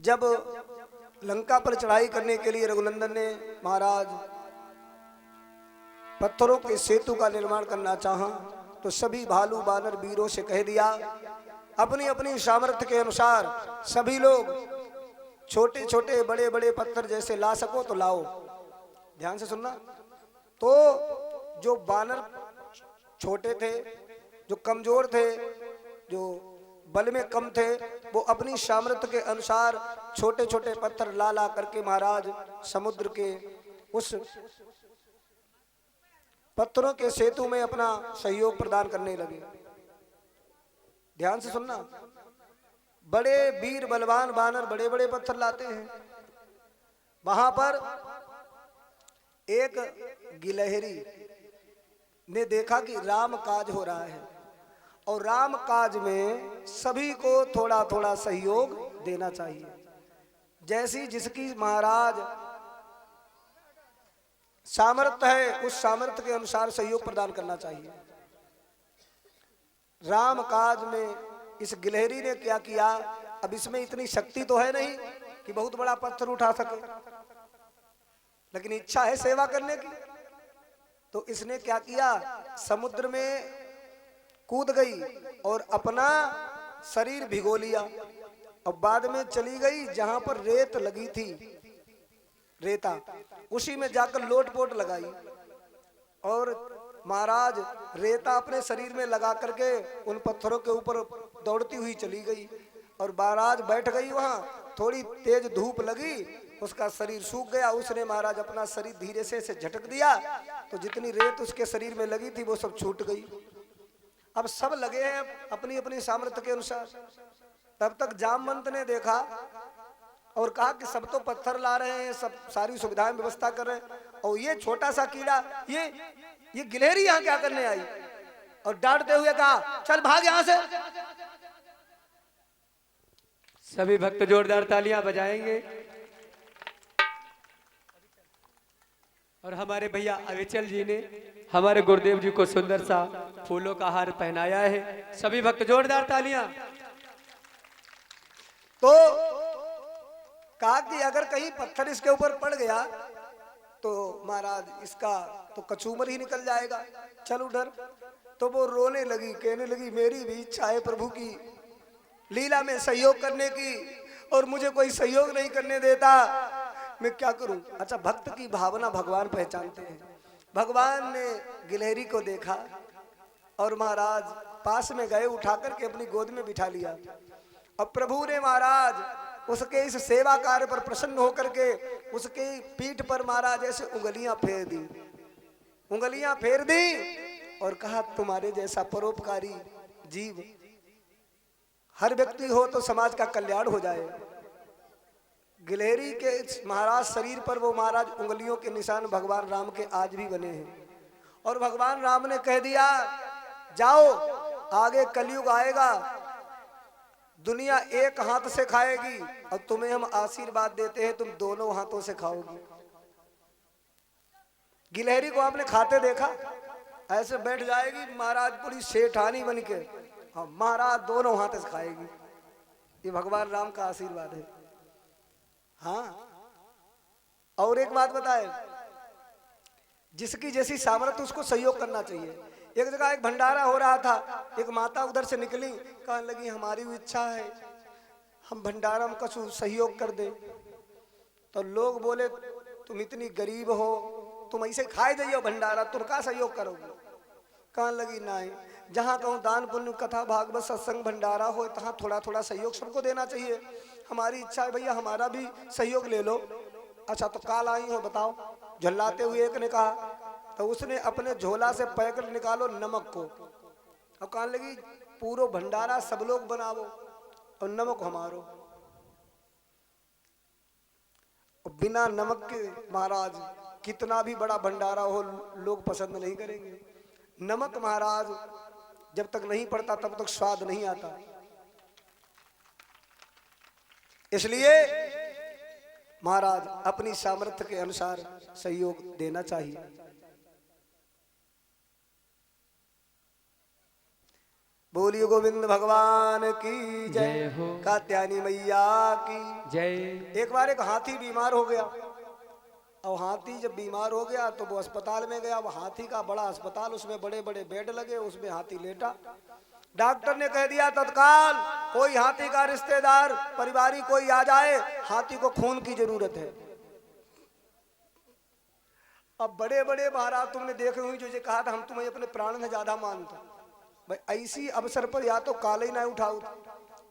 जब लंका पर चढ़ाई करने के लिए रघुनंदन ने महाराज पत्थरों के सेतु का निर्माण करना चाहा, तो सभी भालू बानर वीरों से कह दिया अपनी अपनी सामर्थ्य के अनुसार सभी लोग छोटे छोटे बड़े बड़े पत्थर जैसे ला सको तो लाओ। ध्यान से सुनना। तो जो बानर छोटे थे, जो कमजोर थे, जो बल में कम थे, वो अपनी सामर्थ्य के अनुसार छोटे छोटे पत्थर ला ला करके महाराज समुद्र के उस पत्थरों के सेतु में अपना सहयोग प्रदान करने लगे। ध्यान से सुनना। बड़े वीर बलवान बानर बड़े बड़े पत्थर लाते हैं। वहां पर एक गिलहरी ने देखा कि राम काज हो रहा है और राम काज में सभी को थोड़ा थोड़ा सहयोग देना चाहिए। जैसी जिसकी महाराज सामर्थ्य है उस सामर्थ्य के अनुसार सहयोग प्रदान करना चाहिए। राम काज में इस गिलहरी ने क्या किया, अब इसमें इतनी शक्ति तो है नहीं कि बहुत बड़ा पत्थर उठा सके, लेकिन इच्छा है सेवा करने की। तो इसने क्या किया, समुद्र में कूद गई और अपना शरीर भिगो लिया और बाद में चली गई जहां पर रेत लगी थी, रेता, उसी में जाकर लोटपोट लगाई और महाराज रेता अपने शरीर में लगा करके उन पत्थरों के ऊपर दौड़ती हुई चली गई और महाराज बैठ गई वहां। थोड़ी तेज धूप लगी, उसका शरीर सूख गया। उसने महाराज अपना शरीर धीरे से झटक दिया तो जितनी रेत उसके शरीर में लगी थी वो सब छूट गई। अब सब लगे हैं अपनी अपनी सामर्थ्य के अनुसार। तब तक जामवंत ने देखा और कहा कि सब तो पत्थर ला रहे हैं, सब सारी सुविधाएं व्यवस्था कर रहे हैं, और ये छोटा सा कीड़ा, ये गिलहरी यहाँ क्या करने आई? और डांटते हुए कहा चल भाग यहाँ से। सभी भक्त जोरदार तालियां बजाएंगे और हमारे भैया अविचल जी ने हमारे गुरुदेव जी को सुंदर सा फूलों का हार पहनाया है। सभी भक्त जोरदार तालियां। तो कहा कि अगर कहीं पत्थर इसके ऊपर पड़ गया तो महाराज इसका तो कचूमर ही निकल जाएगा, चल उधर। तो वो रोने लगी, कहने लगी मेरी भी इच्छा है प्रभु की लीला में सहयोग करने की और मुझे कोई सहयोग नहीं करने देता, मैं क्या करूं। अच्छा, भक्त की भावना भगवान पहचानते हैं। भगवान ने गिलहरी को देखा और महाराज पास में गए, उठा करके अपनी गोद में बिठा लिया और प्रभु ने महाराज उसके इस सेवा कार्य पर प्रसन्न होकर के उसके पीठ पर महाराज ऐसे उंगलियां फेर दी, उंगलियां फेर दी और कहा तुम्हारे जैसा परोपकारी जीव हर व्यक्ति हो तो समाज का कल्याण हो जाए। गिलहरी के महाराज शरीर पर वो महाराज उंगलियों के निशान भगवान राम के आज भी बने हैं। और भगवान राम ने कह दिया जाओ आगे कलयुग आएगा, दुनिया एक हाथ से खाएगी और तुम्हें हम आशीर्वाद देते हैं तुम दोनों हाथों से खाओगी। गिलहरी को आपने खाते देखा? ऐसे बैठ जाएगी महाराज पूरी सेठानी बन के, हाँ महाराज दोनों हाथ से खाएगी। ये भगवान राम का आशीर्वाद है। हाँ, और एक बात बताए, जिसकी जैसी सामर्थ्य उसको सहयोग करना चाहिए। एक जगह एक भंडारा हो रहा था, एक माता उधर से निकली, कहने लगी हमारी भी इच्छा है हम भंडारा में कुछ सहयोग कर दे। तो लोग बोले तुम इतनी गरीब हो, तुम ऐसे खाए जाइए भंडारा, तुम का सहयोग करोगे? कहने लगी नहीं, जहाँ कहूँ दान पुण्य कथा भागवत सत्संग भंडारा हो तहाँ थोड़ा थोड़ा सहयोग सबको देना चाहिए। हमारी इच्छा है भैया हमारा भी सहयोग ले लो। अच्छा तो काल आई हो बताओ? झल्लाते हुए एक ने कहा, तो उसने अपने झोला से पैकेट निकालो नमक को और कहने लगी पूरा भंडारा सब लोग बनाओ और नमक हमारो। और बिना नमक के महाराज कितना भी बड़ा भंडारा हो लोग पसंद नहीं करेंगे। नमक महाराज जब तक नहीं पड़ता तब तक स्वाद नहीं आता। इसलिए महाराज अपनी सामर्थ्य के अनुसार सहयोग देना चाहिए। बोलिए गोविंद भगवान की जय जय हो। कात्यायनी मैया की। जय। एक बार एक हाथी बीमार हो गया, और हाथी जब बीमार हो गया तो वो अस्पताल में गया। वो हाथी का बड़ा अस्पताल, उसमें बड़े बड़े बेड लगे, उसमें हाथी लेटा। डॉक्टर ने कह दिया तत्काल कोई हाथी का रिश्तेदार परिवारी कोई आ जाए, हाथी को खून की जरूरत है। अब बड़े बड़े महाराज तुमने देखे हुए जो ये कहा था हम तुम्हें अपने प्राण से ज्यादा मानते, भाई ऐसी अवसर पर या तो काले ना उठाओ,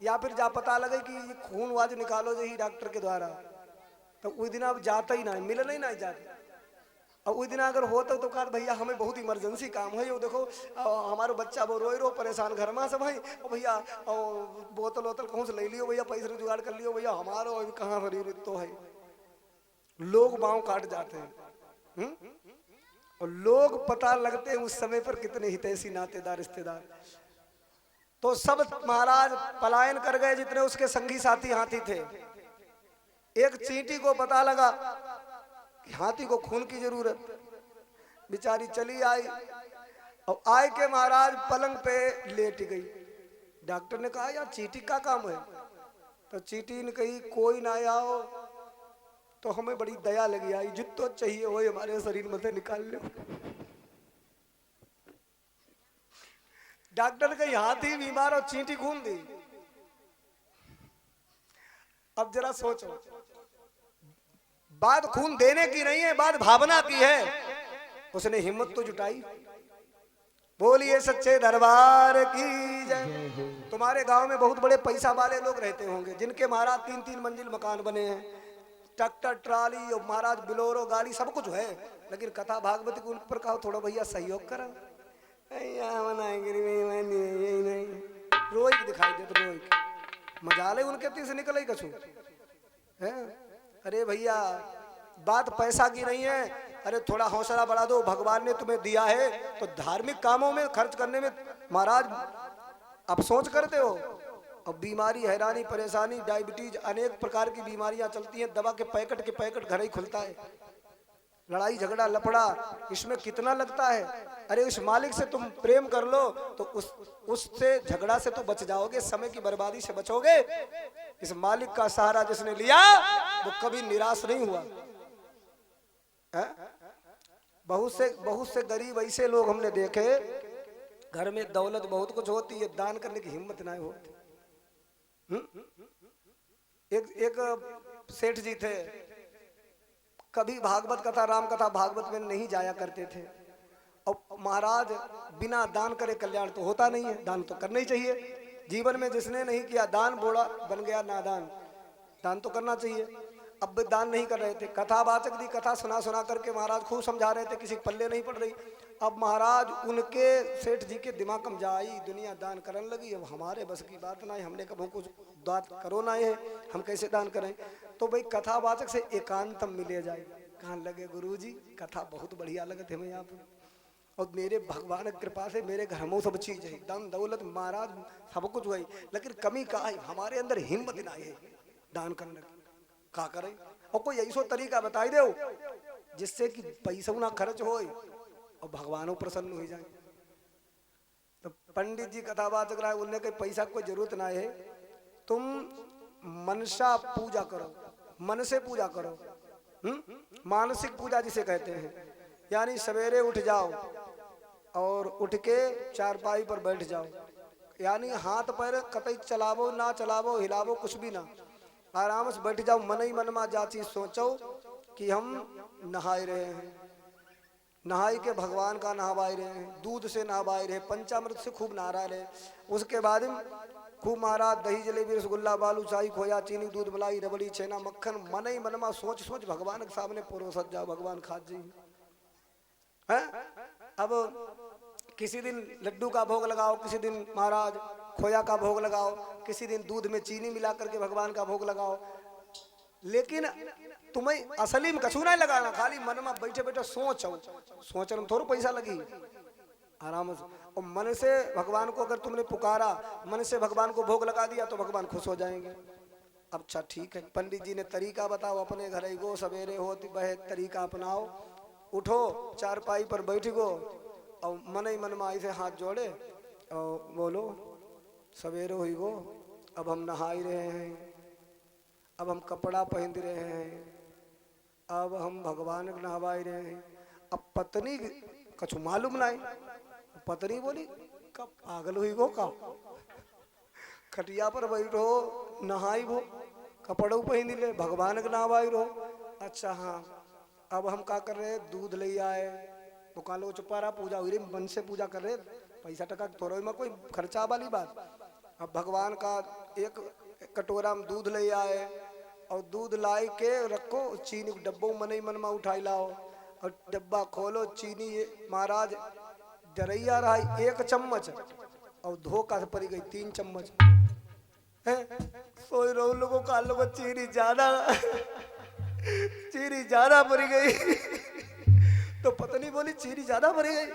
या फिर जा पता लगे कि ये खून आज निकालो यही डॉक्टर के द्वारा, तो उस दिन अब जाता ही ना, मिलना ही ना जाता। और उस दिन अगर होता तो कहा भैया हमें बहुत इमरजेंसी काम है, ये देखो हमारा बच्चा वो रोए रो परेशान घर में सब भाई, और भैया बोतल वोतल कहूँ से ले लियो भैया, पैसे जुगाड़ कर लियो भैया, हमारा कहाँ शरीर तो है। लोग बाँव काट जाते हैं। और लोग पता लगते हैं उस समय पर कितने हितैषी नातेदार रिश्तेदार। तो सब महाराज पलायन कर गए जितने उसके संगी साथी हाथी थे। एक चींटी को पता लगा कि हाथी को खून की जरूरत, बेचारी चली आई, और आए के महाराज पलंग पे लेट गई। डॉक्टर ने कहा यार चींटी का काम है, तो चींटी ने कही कोई ना आओ तो हमें बड़ी दया लगी आई, जितो चाहिए वो हमारे शरीर में से निकाल लो। डॉक्टर कही हाथी बीमार और चींटी खून दी। अब जरा सोचो, बात खून देने की नहीं है, बात भावना की है। उसने हिम्मत तो जुटाई। बोलिए सच्चे दरबार की जय। तुम्हारे गांव में बहुत बड़े पैसा वाले लोग रहते होंगे जिनके महाराज 3-3 मंजिल मकान बने हैं, ट्रैक्टर ट्राली और महाराज बिलोरो गाड़ी सब कुछ है, लेकिन कथा भागवत के उन पर कहो थोड़ा भैया सहयोग करा, रोज दिखाई दे तो रोज मजाले उनके तीस निकले कछु है। अरे भैया बात पैसा की नहीं है, अरे थोड़ा हौसला बढ़ा दो, भगवान ने तुम्हें दिया है तो धार्मिक कामों में खर्च करने में महाराज आप सोच करते हो। और बीमारी हैरानी परेशानी डायबिटीज अनेक प्रकार की बीमारियां चलती हैं, दवा के पैकेट घर ही खुलता है। लड़ाई झगड़ा लफड़ा इसमें कितना लगता है। अरे उस मालिक से तुम प्रेम कर लो तो उससे झगड़ा से तो बच जाओगे, समय की बर्बादी से बचोगे। इस मालिक का सहारा जिसने लिया वो कभी निराश नहीं हुआ है? बहुत से गरीब ऐसे लोग हमने देखे, घर में दौलत बहुत कुछ होती है, दान करने की हिम्मत नहीं होती। एक सेठ जी थे, कभी भागवत कथा राम कथा भागवत में नहीं जाया करते थे। और महाराज बिना दान करे कल्याण तो होता नहीं है, दान तो करना ही चाहिए। जीवन में जिसने नहीं किया दान बोला बन गया नादान, दान तो करना चाहिए। अब दान नहीं कर रहे थे, कथावाचक दी कथा सुना करके महाराज खूब समझा रहे थे, किसी पल्ले नहीं पड़ रही। अब महाराज उनके सेठ जी के दिमाग में जाई, दुनिया दान करने लगी। अब हमारे बस की बात ना है, हमने कभी कुछ दान करो ना है, हम कैसे दान करें। तो भाई कथावाचक से एकांतम मिले जाए। कहने लगे गुरुजी कथा बहुत बढ़िया लगत है मैं यहाँ पर, और मेरे भगवान की कृपा से मेरे घर में सब चीज है, धन दौलत महाराज सब कुछ हुई, लेकिन कमी का है हमारे अंदर हिम्मत ना है दान करने की, का करें। और कोई ऐसा तरीका बताई दो जिससे कि पैसा ना खर्च हो और भगवानों प्रसन्न हो जाए। तो पंडित जी कथावाचक रहा, उन्होंने कहा पैसा कोई जरूरत ना है, तुम मनसा पूजा करो, मन से पूजा करो। मानसिक पूजा जिसे कहते हैं, यानी सवेरे उठ जाओ और उठ के चारपाई पर बैठ जाओ, यानी हाथ पैर कतई चलावो ना चलावो हिलावो कुछ भी ना, आराम से बैठ जाओ। मन ही मन में जा चीज सोचो कि हम नहाए रहे हैं, नहाई के भगवान का नहवाए रहे हैं, दूध से नहवाए रहे, पंचामृत से खूब नहा रहे। उसके बाद खूब महाराज दही जलेबी रसगुल्ला बालूशाही खोया चीनी दूध मलाई रबड़ी छेना मक्खन मन ही मन में सोच सोच भगवान के सामने परोसत जाओ, भगवान खा जी है। अब किसी दिन लड्डू का भोग लगाओ, किसी दिन महाराज खोया का भोग लगाओ, किसी दिन दूध में चीनी मिला करके भगवान का भोग लगाओ, लेकिन तुम्हें असली में कछू नहीं लगाना, खाली मन में बैठे बैठे सोचो, सोचने में थोड़ा पैसा लगी, आराम से। और मन से भगवान को अगर तुमने पुकारा, मन से भगवान को भोग लगा दिया तो भगवान खुश हो जाएंगे। अच्छा ठीक है, पंडित जी ने तरीका बताओ, अपने घर गो सवेरे होती बहे तरीका अपनाओ, उठो चारपाई पर बैठ गो और मन ही मन में ऐसे हाथ जोड़े और बोलो सवेरे हुई गो, अब हम नहाई रहे हैं, अब हम कपड़ा पहन रहे हैं, अब हम भगवान को नहवाई रहे हैं। अब पत्नी कछु मालूम नहीं, पत्नी बोली कब पागल हुई गो का, खटिया पर बैठो नहाई वो, कपड़ों पहन ले, भगवान के नहवाई रहो। अच्छा हाँ, अब हम क्या कर रहे हैं, दूध ले आए, दुकान लोग चुपा रहा, पूजा हुई रही, मन से पूजा कर रहे, पैसा टका थोड़ा में कोई खर्चा वाली बात। अब भगवान का एक कटोरा में दूध ले आए और दूध लाई के रखो, चीनी डब्बों मन ही मन में उठाई लाओ और डब्बा खोलो, चीनी महाराज डरैया रहा 1 चम्मच और धोखा से पड़ी गई 3 चम्मच। सोई रहो लोगों का, लोगों चीनी ज्यादा पड़ी गई। तो पत्नी बोली चीनी ज्यादा पड़ी गई,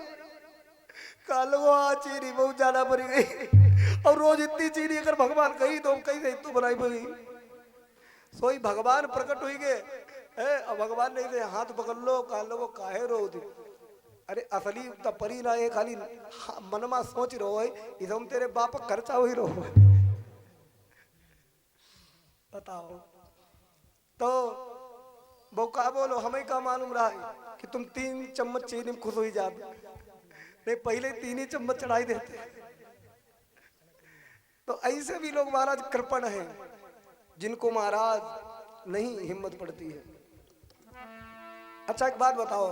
कालो हाँ चीनी बहुत ज्यादा पड़ी गई। और रोज इतनी चीनी अगर भगवान कही तो कही तो बनाई पड़ी। सोई भगवान प्रकट हुई गए, अब भगवान ने हाथ पकड़ लो, कहा लोगो काहे रो दी, अरे असली तो परी ना है, खाली मन में सोच रहो है, इसम तेरे बाप खर्चा हुई रहो। बताओ तो वो का बोलो, हमें का मालूम रहा है कि तुम 3 चम्मच चीनी में खुश हुई जाते, नहीं पहले 3 ही चम्मच चढ़ाई देते। तो ऐसे भी लोग महाराज कृपण हैं, जिनको महाराज नहीं हिम्मत पड़ती है। अच्छा एक बात बताओ,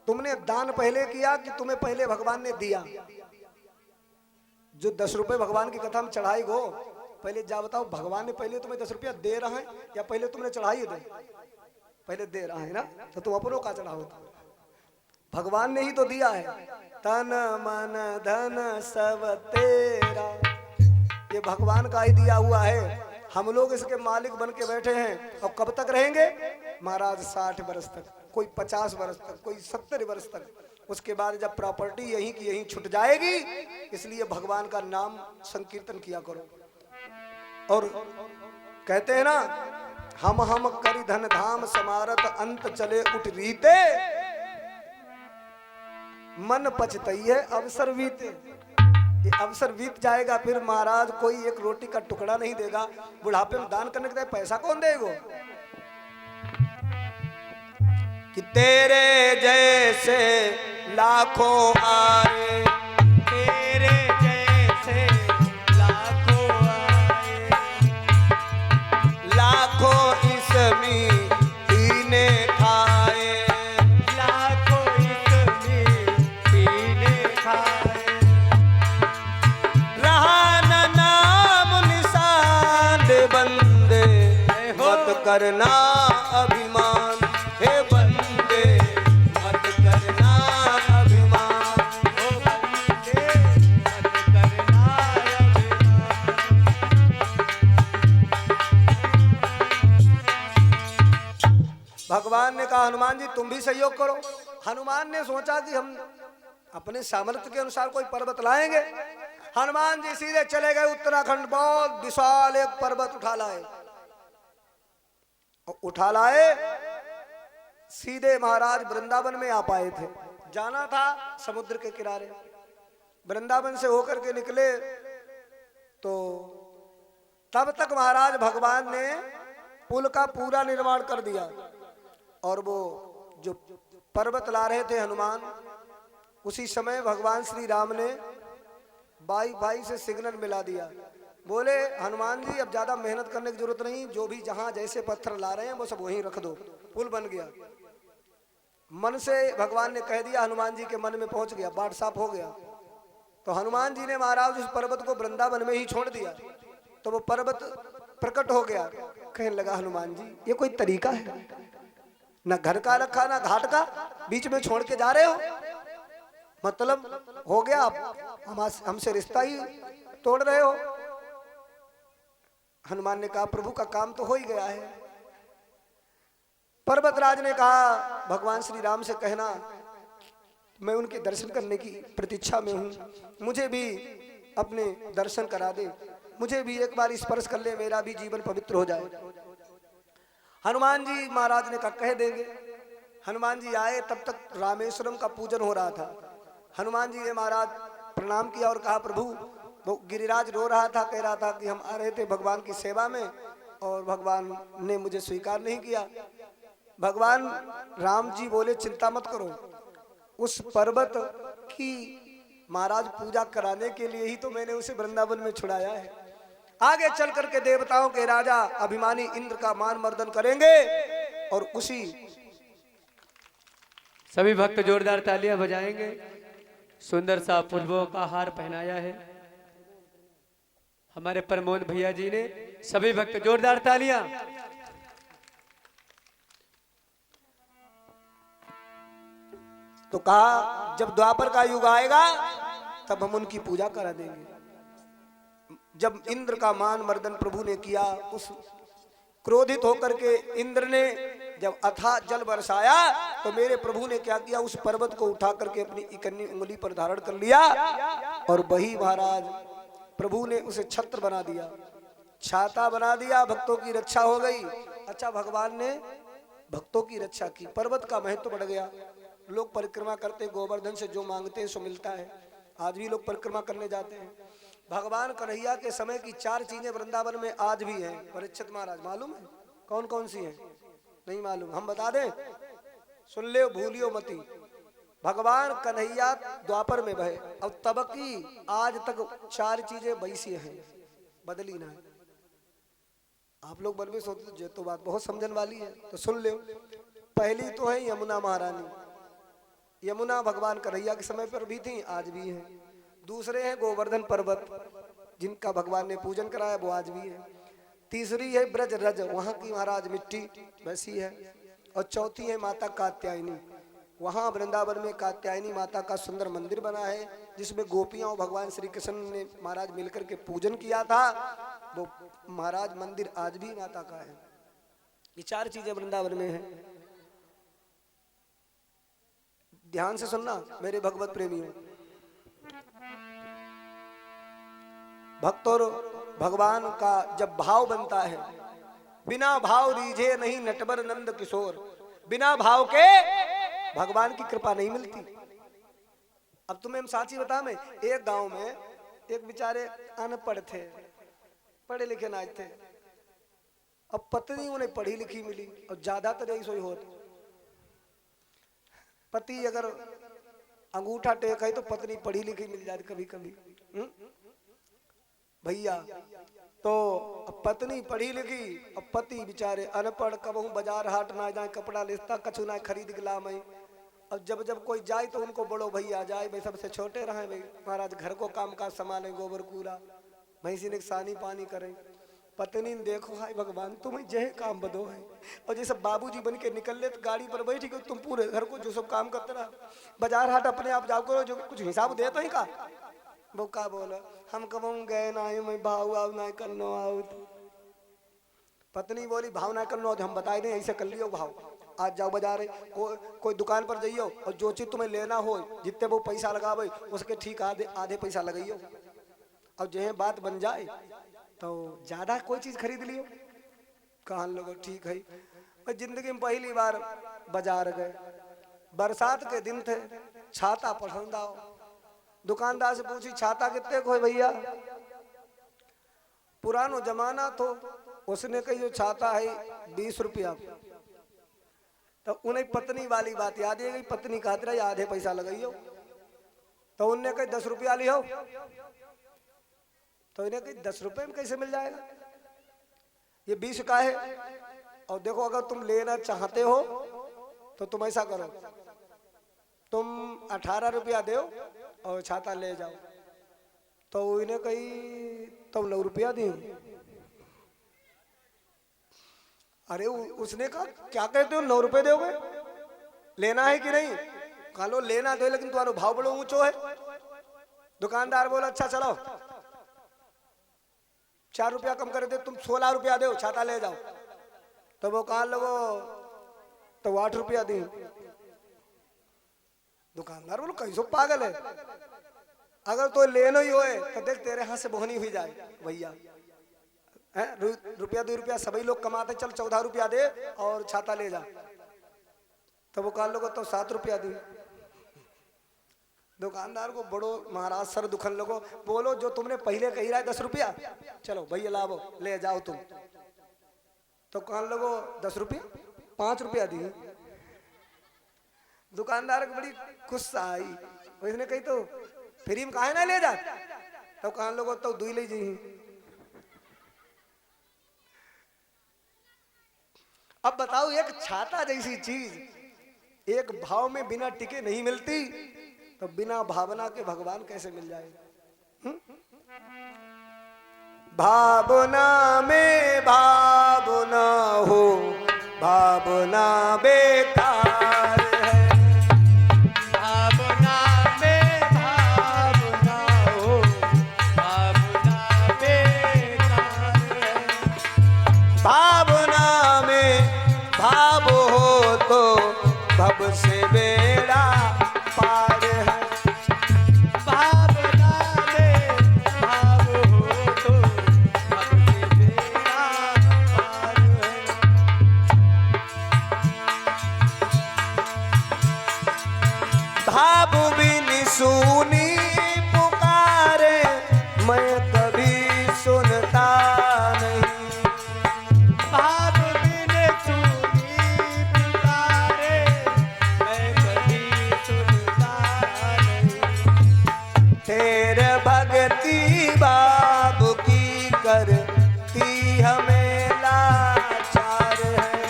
तुमने दान पहले किया कि तुम्हें पहले भगवान ने दिया? जो 10 रुपए भगवान की कथा में चढ़ाई गो, पहले जा बताओ, भगवान ने पहले तुम्हें 10 रुपया दे रहा है या पहले तुमने चढ़ाई दे? पहले दे रहा है ना, तो तुम अपनों का चढ़ाओ, भगवान ने ही तो दिया है। तन मन धन सब तेरा, ये भगवान का ही दिया हुआ है, हम लोग इसके मालिक बन के बैठे हैं। और कब तक रहेंगे महाराज? 60 वर्ष तक, कोई 50 वर्ष तक, कोई 70 वर्ष तक। उसके बाद जब प्रॉपर्टी यहीं की यहीं छुट जाएगी, इसलिए भगवान का नाम संकीर्तन किया करो। और कहते हैं ना, हम करी धन धाम समारत, अंत चले उठ रीते, मन पछतई है अवसर बीते। ये अवसर बीत जाएगा, फिर महाराज कोई एक रोटी का टुकड़ा नहीं देगा। बुढ़ापे में दान करने के पैसा कौन देगा? कि तेरे जैसे लाखों आए, तेरे जैसे लाखों आए, लाखों इसमें पीने खाए, लाखों इसमें पीने खाए, रहा न नाम निशान बंदे, मत करना अभिमान, हे बंदे मत करना अभिमान, ओ बंदे मत करना अभिमान। भगवान ने कहा हनुमान जी तुम भी सहयोग करो। हनुमान ने सोचा कि हम अपने सामर्थ्य के अनुसार कोई पर्वत लाएंगे। हनुमान जी सीधे चले गए उत्तराखंड, बहुत विशाल एक पर्वत उठा लाए, सीधे महाराज वृंदावन में आ पाए थे। जाना था समुद्र के किनारे, वृंदावन से होकर के निकले तो तब तक महाराज भगवान ने पुल का पूरा निर्माण कर दिया। और वो जो पर्वत ला रहे थे हनुमान, उसी समय भगवान श्री राम ने भाई से सिग्नल मिला दिया। बोले हनुमान जी अब ज्यादा मेहनत करने की जरूरत नहीं, जो भी जहां जैसे पत्थर ला रहे हैं वो सब वहीं रख दो, पुल बन गया। मन से भगवान ने कह दिया, हनुमान जी के मन में पहुंच गया, बाट साफ हो गया। तो हनुमान जी ने महाराज उस पर्वत को वृंदावन में ही छोड़ दिया, तो वो पर्वत प्रकट हो गया। कहने लगा हनुमान जी ये कोई तरीका है? ना घर का रखा ना घाट का, बीच में छोड़ के जा रहे हो, मतलब हो गया हमसे रिश्ता ही तोड़ रहे हो। हनुमान ने कहा प्रभु का काम तो हो ही गया है। पर्वतराज ने कहा भगवान श्री राम से कहना मैं उनके दर्शन करने की प्रतीक्षा में हूं, मुझे भी अपने दर्शन करा दे, मुझे भी एक बार स्पर्श कर ले, मेरा भी जीवन पवित्र हो जाए। हनुमान जी महाराज ने कहा कह देंगे। हनुमान जी आए, तब तक रामेश्वरम का पूजन हो रहा था। हनुमान जी ने महाराज प्रणाम किया और कहा प्रभु वो गिरिराज रो रहा था, कह रहा था कि हम आ रहे थे भगवान की सेवा में और भगवान ने मुझे स्वीकार नहीं किया। भगवान राम जी बोले चिंता मत करो, उस पर्वत की महाराज पूजा कराने के लिए ही तो मैंने उसे वृंदावन में छुड़ाया है। आगे चल करके देवताओं के राजा अभिमानी इंद्र का मान मर्दन करेंगे और उसी सभी भक्त जोरदार तालियां बजाएंगे। सुंदर सा फूलों का हार पहनाया है हमारे प्रमोद भैया जी ने। सभी भक्त जोरदार तालियां। तो कहा जब द्वापर का युग आएगा तब हम उनकी पूजा करा देंगे। जब इंद्र का मान मर्दन प्रभु ने किया, उस क्रोधित होकर के इंद्र ने जब अथाह जल बरसाया तो मेरे प्रभु ने क्या किया, उस पर्वत को उठा करके अपनी इकन्नी उंगली पर धारण कर लिया और वही महाराज प्रभु ने उसे छत्र बना दिया, छाता बना दिया, भक्तों की रक्षा हो गई। अच्छा, भगवान ने भक्तों की रक्षा की, पर्वत का महत्व बढ़ गया। लोग परिक्रमा करते, गोवर्धन से जो मांगते हैं सो मिलता है। आज भी लोग परिक्रमा करने जाते हैं। भगवान कन्हैया के समय की 4 चीजें वृंदावन में आज भी हैं। परीक्षित महाराज मालूम है कौन कौन सी हैं? नहीं मालूम, हम बता दें, सुन ले, भूलियो मती। भगवान कन्हैया द्वापर में बहे और तब की आज तक 4 चीजें वैसी हैं, बदली ना। आप लोग मन में सोचते तो बात बहुत समझन वाली है, तो सुन ले। पहली तो है यमुना महारानी। यमुना भगवान कन्हैया के समय पर भी थी, आज भी है। दूसरे हैं गोवर्धन पर्वत, जिनका भगवान ने पूजन कराया, वो आज भी है। तीसरी है ब्रज रज, वहाँ की महाराज मिट्टी वैसी है। और चौथी है माता कात्यायनी। वहाँ वृंदावन में कात्यायनी माता का सुंदर मंदिर बना है, जिसमें गोपियां और भगवान श्री कृष्ण ने महाराज मिलकर के पूजन किया था। वो महाराज मंदिर आज भी माता का है। ये 4 चीजें वृंदावन में है। ध्यान से सुनना मेरे भगवत प्रेमियों। भक्त और भगवान का जब भाव बनता है, बिना भाव रीझे नहीं नटवर नंद किशोर। बिना भाव के भगवान की कृपा नहीं मिलती। अब तुम्हें हम साची बता, में एक गांव में एक बेचारे अनपढ़ थे, पढ़े लिखे ना थे। अब पत्नी उन्हें पढ़ी लिखी मिली और ज्यादातर यही सोई होत, पति अगर अंगूठा टेक है तो पत्नी पढ़ी लिखी मिल जाती कभी कभी भैया। तो पत्नी पढ़ी लिखी और पति बेचारे अनपढ़, कबहू बाजार हाट ना जाए, कपड़ा लेता कछु ना खरीद गिला में। और जब जब कोई जाए तो उनको बड़ो भैया जाए, भाई सबसे छोटे रहे, भाई महाराज घर को काम काज संभाले, गोबर कूड़ा भैंसी ने सानी पानी करे। पत्नी ने देखो, हाय भगवान तुम्हें जय काम बदो है। और जैसे बाबूजी बन के निकल ले तो गाड़ी पर बैठी, तुम पूरे घर को जो सब काम करते रहा, बाजार हाट अपने आप जाओ करो, जो कुछ हिसाब दे तो ही का। वो का बोला, हम कब गए ना मैं भाव आओ ना करनो आओ। पत्नी बोली भाव ना करनो, हम बताए दें ऐसे कर लियो भाव। आज जाओ बाजार, कोई दुकान पर जाइयो और जो चीज तुम्हें लेना हो, जितने वो पैसा लगावे उसके ठीक आधे पैसा लगाइयो। और जो बात बन जाए तो ज्यादा कोई चीज खरीद लियो। कहा लोगों ठीक है। और जिंदगी में पहली बार बाजार गए, बरसात के दिन थे, छाता पसंद आओ। दुकानदार से पूछी छाता कितने को है भैया? पुरानो जमाना तो उसने कही जो छाता है 20 रुपया। तो उन्हें पत्नी वाली बात याद है गई, पत्नी कहते रही आधे पैसा लगाइयो। तो उनने कही 10 रुपया लियो। तो इन्हें कही 10 रुपए में कैसे मिल जाएगा, ये 20 का है। और देखो अगर तुम लेना चाहते हो तो तुम ऐसा करो, तुम 18 रुपया दो और छाता ले जाओ। तो इन्हें कही तुम 9 रुपया दी। अरे उसने कहा क्या कहते हो 9 रुपए दोगे, लेना है कि नहीं? कहा लो लेना दो, लेकिन तुम्हारा भाव बड़ो ऊंचो है। दुकानदार बोला अच्छा चलो 4 रुपया कम कर दे, तुम 16 रुपया दो, छाता ले जाओ। तो वो कहा लोगो तो 8 रुपया दी। दुकानदार बोलो कैसो पागल है, अगर तो लेना ही होए तो देख तेरे हाथ से बोहनी हुई जाए भैया। रुपया 2 रुपया सभी लोग कमाते, चल 14 रुपया दे और छाता ले जा। तो वो कहा लोगो तो 7 रुपया दी। दुकानदार को बड़ो महाराज सर दुखन लगो, बोलो जो तुमने पहले कही रहा है 10 रुपया, चलो भैया लाओ ले जाओ तुम। तो कहने लगो 10 रुपया, 5 रुपया दी। दुकानदार को बड़ी गुस्सा आई, उसने कही तो फ्री में काहे ना ले जा। तो कहने लगो तो दुई ले जी। अब बताओ एक छाता जैसी चीज एक भाव में बिना टिके नहीं मिलती, तो बिना भावना के भगवान कैसे मिल जाए? भावना में भावना हो, भावना बेकार है। भावना में भावना हो, भावना बेकार है। भावना में भाव हो तो भव से बेड़ा पार है। भावना में भाव हो तो भव से बेड़ा पार है। भाव बिन सुनी पुकारे मैं कभी सुनता नहीं। भाव बिन सुनी पुकारे मैं कभी सुनता नहीं। तेरे भक्ति बाबू की करती हमें लाचार है।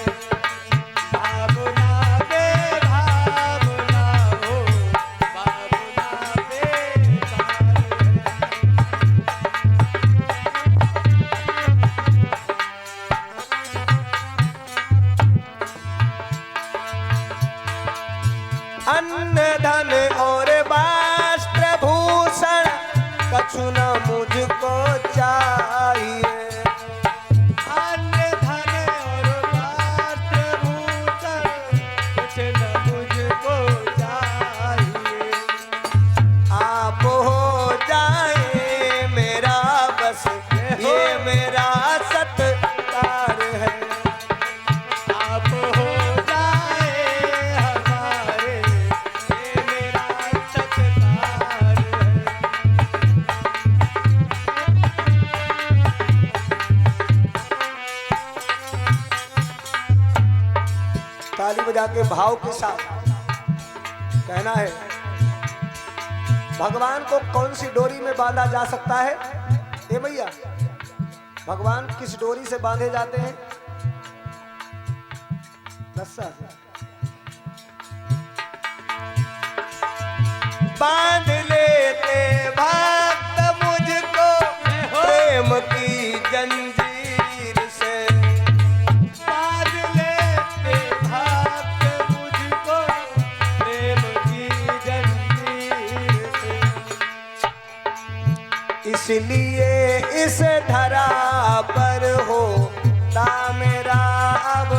भावना में भावना हो, भावना बेकार है। अन्न धन और वस्त्र भूषण कछु न मुझको चाहिए। अन्न धन और वस्त्र भूषण कुछ न मुझको चाहिए। आप हो जाए मेरा बस ये मेरा सत्कार है। आप हो जाए हमारे, ये मेरा सत्कार है। ताली बजा के भाव के साथ कहना है, भगवान को कौन सी डोरी में बांधा जा सकता है? ए भैया, भगवान किस डोरी से बांधे जाते हैं? रस्सा से। बांध लेते भक्त मुझको प्रेम की जंजीर से। बांध लेते भक्त मुझको प्रेम की जंजीर से। इसलिए इस धरा पर हो ता मेरा अब